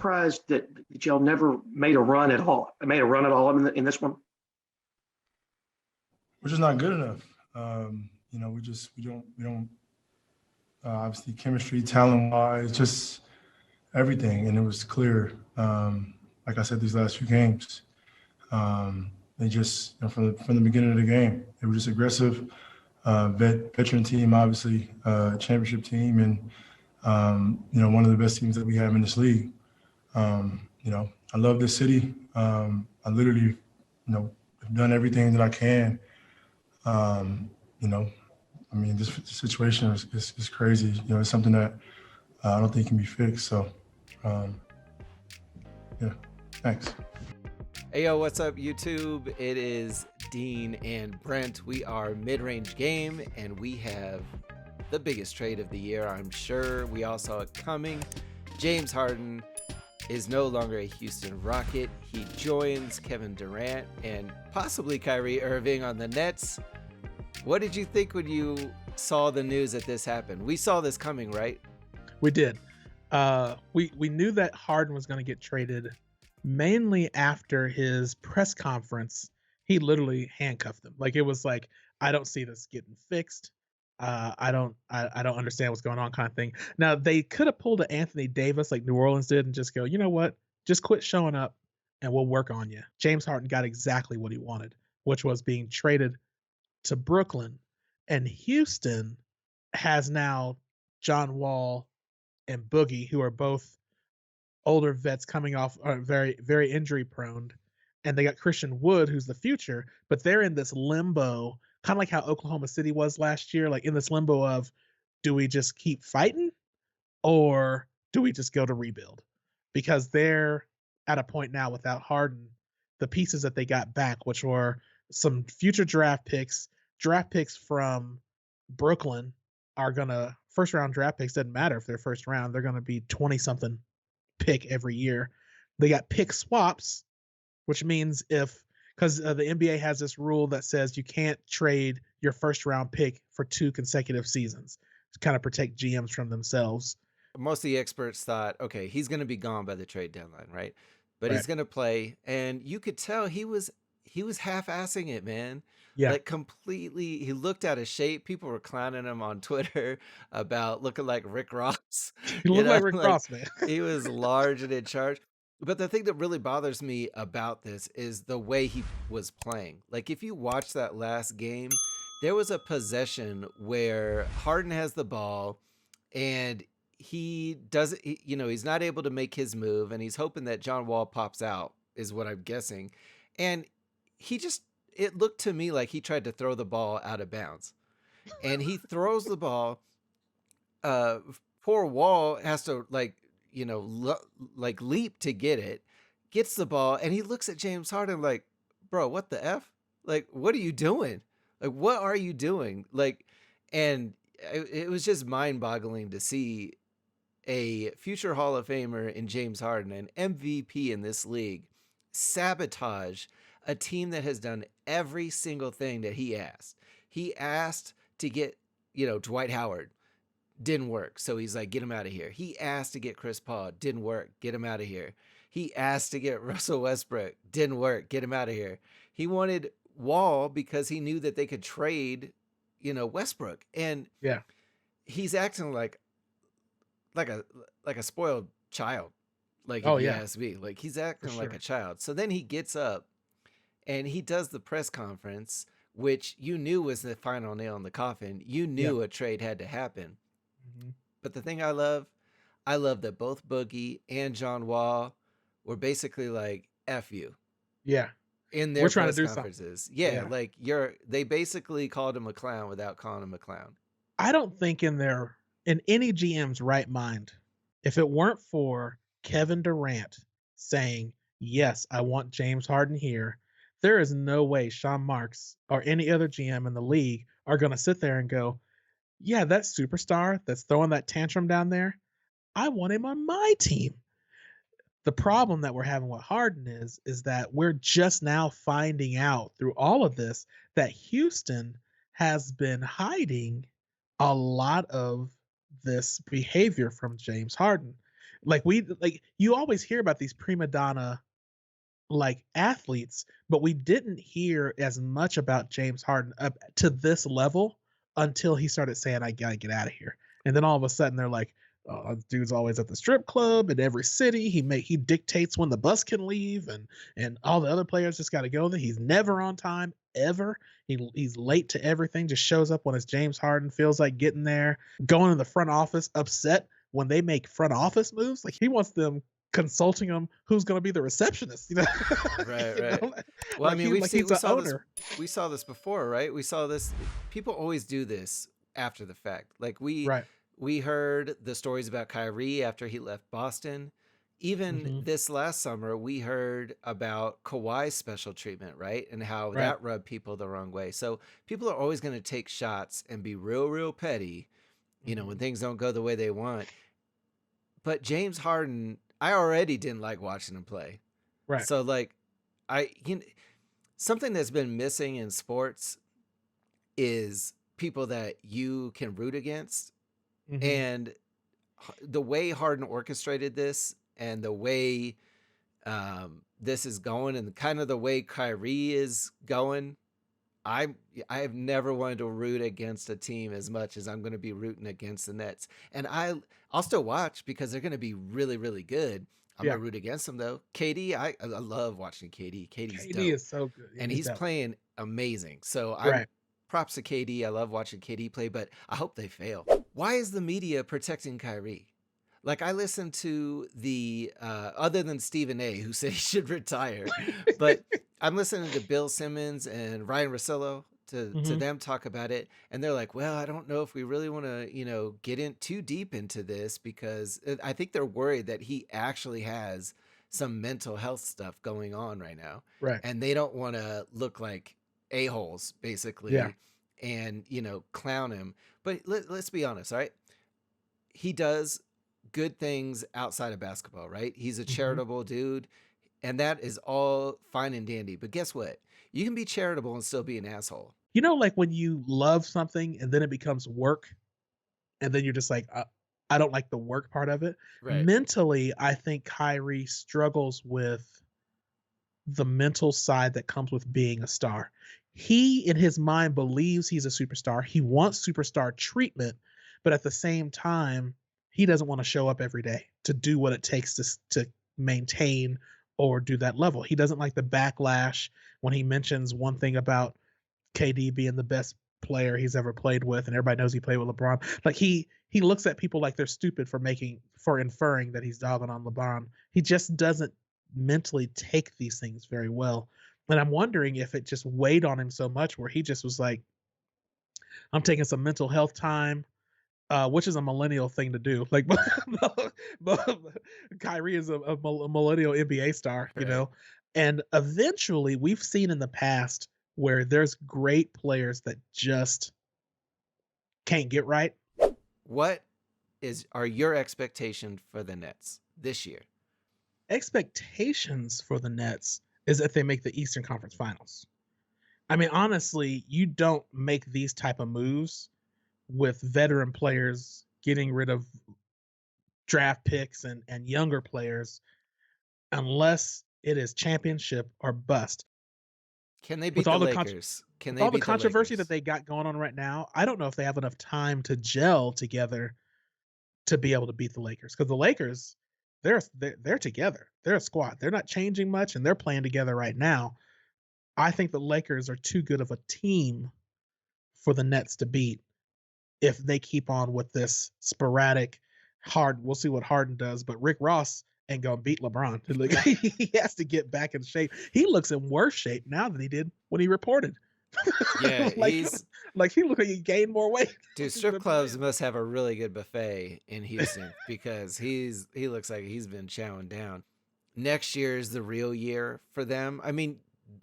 surprised that y'all never made a run at all. Made a run at all in this one. We're just not good enough. We don't obviously chemistry, talent wise, just everything. And it was clear, like I said, these last few games, they just, from the beginning of the game, they were just aggressive, veteran team, obviously, championship team, and, one of the best teams that we have in this league. I love this city. I literally, have done everything that I can. This situation is crazy. It's something that I don't think can be fixed. So, thanks. Hey, yo, what's up, YouTube? It is Dean and Brent. We are Mid-Range Game, and we have the biggest trade of the year, I'm sure. We all saw it coming. James Harden is no longer a Houston Rocket. He joins Kevin Durant and possibly Kyrie Irving on the Nets. What did you think when you saw the news that this happened? We saw this coming, right? We did. We knew that Harden was going to get traded mainly after his press conference. He literally handcuffed them. Like, it was like, I don't see this getting fixed. I don't understand what's going on, kind of thing. Now, they could have pulled an Anthony Davis like New Orleans did and just go, you know what? Just quit showing up and we'll work on you. James Harden got exactly what he wanted, which was being traded to Brooklyn. And Houston has now John Wall and Boogie, who are both older vets coming off, are very, very injury prone. And they got Christian Wood, who's the future, but they're in this limbo, kind of like how Oklahoma City was last year, like in this limbo of, do we just keep fighting or do we just go to rebuild? Because they're at a point now without Harden, the pieces that they got back, which were some future draft picks from Brooklyn, are gonna, first round draft picks, doesn't matter if they're first round, they're gonna be 20 something pick every year. They got pick swaps, which means because the NBA has this rule that says you can't trade your first round pick for 2 consecutive seasons to kind of protect GMs from themselves. Most of the experts thought, okay, he's going to be gone by the trade deadline, right? But Right. He's going to play, and you could tell he was half-assing it, man. Yeah. Like, completely, he looked out of shape. People were clowning him on Twitter about looking like Rick Ross. He looked like Rick Ross, man. He was large and in charge. But the thing that really bothers me about this is the way he was playing. Like, if you watch that last game, there was a possession where Harden has the ball and he doesn't, he's not able to make his move, and he's hoping that John Wall pops out, is what I'm guessing. And it looked to me like he tried to throw the ball out of bounds. And he throws the ball. Poor Wall has to leap to get it, gets the ball, and he looks at James Harden like, bro, what the F? Like, what are you doing? Like, what are you doing? Like, and it was just mind-boggling to see a future Hall of Famer in James Harden, an MVP in this league, sabotage a team that has done every single thing that he asked. He asked to get, Dwight Howard. Didn't work. So he's like, get him out of here. He asked to get Chris Paul. Didn't work. Get him out of here. He asked to get Russell Westbrook. Didn't work. Get him out of here. He wanted Wall because he knew that they could trade, Westbrook. And yeah, he's acting like a spoiled child. Like, oh, if you yeah. ask me, like, he's acting For like sure. a child. So then he gets up and he does the press conference, which you knew was the final nail in the coffin. You knew a trade had to happen. Mm-hmm. But the thing I love that both Boogie and John Wall were basically like, F you. Yeah. In their We're trying to press do conferences. something. Yeah, like they basically called him a clown without calling him a clown. I don't think in any GM's right mind, if it weren't for Kevin Durant saying, yes, I want James Harden here, there is no way Sean Marks or any other GM in the league are going to sit there and go, yeah, that superstar that's throwing that tantrum down there, I want him on my team. The problem that we're having with Harden is that we're just now finding out through all of this that Houston has been hiding a lot of this behavior from James Harden. Like you always hear about these prima donna like athletes, but we didn't hear as much about James Harden up to this level until he started saying, "I gotta get out of here." And then all of a sudden they're like, "Oh, this dude's always at the strip club in every city. He dictates when the bus can leave, and all the other players just got to go there. He's never on time ever. He's late to everything. Just shows up when it's James Harden. Feels like getting there. Going to the front office, upset when they make front office moves. Like he wants them consulting him who's going to be the receptionist, you know? Right, You right. know? Well, I Like mean, like he's we the saw this, owner. we saw this before, right? We saw this. People always do this after the fact. Like Right. we heard the stories about Kyrie after he left Boston. Even Hmm. this last summer, we heard about Kawhi's special treatment, right? And how Right. that rubbed people the wrong way. So people are always going to take shots and be real, real petty, you know, when things don't go the way they want. But James Harden, I already didn't like watching him play. Right. So like, something that's been missing in sports is people that you can root against. Hmm. And the way Harden orchestrated this and the way this is going and kind of the way Kyrie is going, I have never wanted to root against a team as much as I'm going to be rooting against the Nets. And I'll still watch because they're going to be really, really good. I'm Yeah. going to root against them though. KD, I love watching KD. KD's KD dope. is so good. Yeah, And he's he's dope. playing amazing. So Right. props to KD. I love watching KD play, but I hope they fail. Why is the media protecting Kyrie? Like I listened to the other than Stephen A, who said he should retire, but I'm listening to Bill Simmons and Ryan Russillo to Hmm. them talk about it, and they're like, well, I don't know if we really want to, you know, get in too deep into this because I think they're worried that he actually has some mental health stuff going on right now, Right. and they don't want to look like a-holes basically, Yeah. and you know, clown him. But let's be honest, all right? He does good things outside of basketball, right? He's a Hmm. charitable dude, and that is all fine and dandy. But guess what? You can be charitable and still be an asshole. You know, like when you love something and then it becomes work, and then you're just like, I don't like the work part of it. Right. Mentally, I think Kyrie struggles with the mental side that comes with being a star. He, in his mind, believes he's a superstar. He wants superstar treatment, but at the same time, he doesn't want to show up every day to do what it takes to maintain or do that level. He doesn't like the backlash when he mentions one thing about KD being the best player he's ever played with, and everybody knows he played with LeBron. Like he looks at people like they're stupid for inferring that he's dogging on LeBron. He just doesn't mentally take these things very well. And I'm wondering if it just weighed on him so much where he just was like, I'm taking some mental health time, which is a millennial thing to do. Like, but Kyrie is a millennial NBA star, you Right. know? And eventually, we've seen in the past where there's great players that just can't get right. What are your expectations for the Nets this year? Expectations for the Nets is that they make the Eastern Conference Finals. I mean, honestly, you don't make these type of moves with veteran players getting rid of draft picks and younger players unless it is championship or bust. Can they With beat the all the Lakers? Can with they all the beat the controversy that Lakers? they got going on right now, I don't know if they have enough time to gel together to be able to beat the Lakers. Because the Lakers, they're together. They're a squad. They're not changing much, and they're playing together right now. I think the Lakers are too good of a team for the Nets to beat if they keep on with this sporadic hard. We'll see what Harden does, but Rick Ross ain't gonna beat LeBron. Like, he has to get back in shape. He looks in worse shape now than he did when he reported. Yeah, like, he's like he looked like he gained more weight. dude. He's Strip been clubs playing. must have a really good buffet in Houston because he looks like he's been chowing down. Next year is the real year for them. I mean,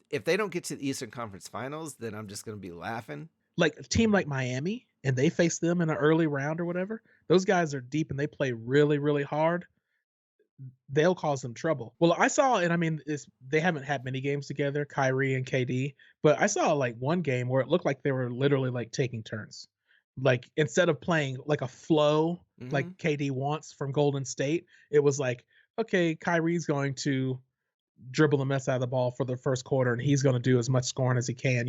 if they don't get to the Eastern Conference Finals, then I'm just gonna be laughing. Like a team like Miami, and they face them in an early round or whatever. Those guys are deep and they play really, really hard. They'll cause them trouble. Well, I saw, and I mean, they haven't had many games together, Kyrie and KD, but I saw like one game where it looked like they were literally like taking turns. like instead of playing like a flow like Mhm. KD wants from Golden State, it was like, okay, Kyrie's going to dribble the mess out of the ball for the first quarter, and he's going to do as much scoring as he can, and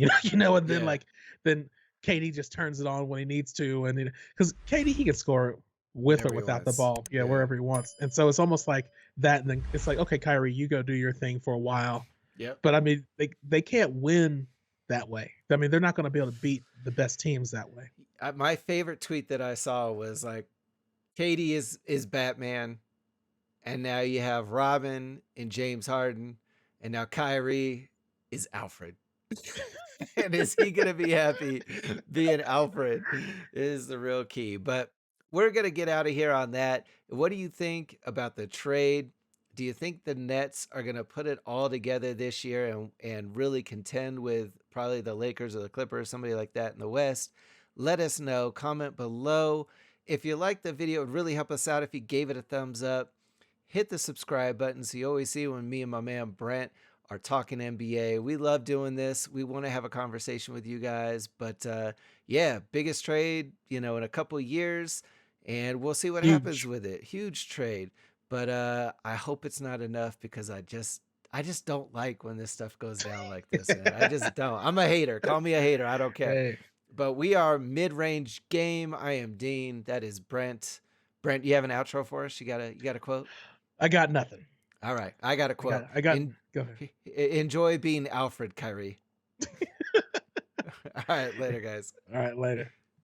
then Yeah. then KD just turns it on when he needs to, and because KD he can score with or Whenever he without the wants. ball, Yeah. wherever he wants, and so it's almost like that, and then it's like, okay, Kyrie, you go do your thing for a while, Yep. but I mean, they can't win that way. I mean, they're not going to be able to beat the best teams that way. My favorite tweet that I saw was like, Katie is Batman, and now you have Robin and James Harden, and now Kyrie is Alfred. And is he gonna be happy being Alfred is the real key. But we're gonna get out of here on that. What do you think about the trade? Do you think the Nets are gonna put it all together this year and really contend with probably the Lakers or the Clippers, somebody like that in the West? Let us know. Comment below. If you liked the video, it would really help us out if you gave it a thumbs up. Hit the subscribe button so you always see when me and my man Brent are talking NBA. We love doing this. We want to have a conversation with you guys. But yeah, biggest trade, in a couple of years, and we'll see what happens with it. Huge trade. But I hope it's not enough because I just don't like when this stuff goes down like this, man. I just don't. I'm a hater. Call me a hater. I don't care. Hey, But we are mid-range game. I am Dean. That is Brent. Brent, you have an outro for us? You got a quote? I got nothing. All right, I got a quote. I got go ahead. Enjoy being Alfred, Kyrie. All right, later, guys. All right, later.